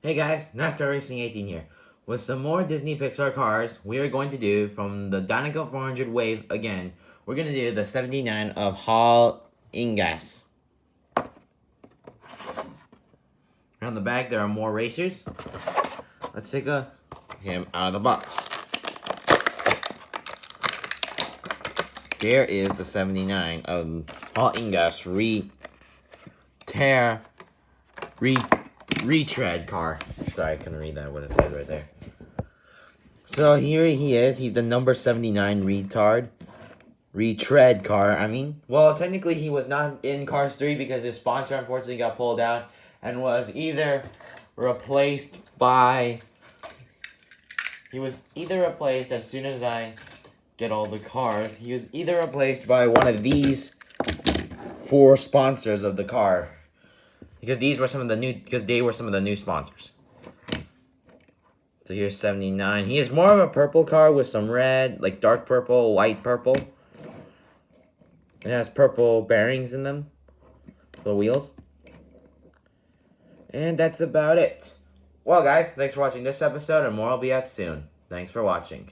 Hey guys, NASCAR Racing 18 here. With some more Disney Pixar cars, we are going to do from the Dynaco 400 wave again. We're going to do the 79 of Haul Inngas. On the back, there are more racers. Let's take him out of the box. There is the 79 of Haul Inngas retread car. Sorry, I couldn't read that what it said right there. So here he is. He's the number 79 retread car. Well, technically he was not in Cars 3 because his sponsor unfortunately got pulled out and was either replaced by. He was either replaced as soon as I get all the cars. He was either replaced by one of these 4 sponsors of the car. Because they were some of the new sponsors. So here's 79. He is more of a purple car with some red, like dark purple, light purple. It has purple bearings in them. The wheels. And that's about it. Well guys, thanks for watching this episode and more will be out soon. Thanks for watching.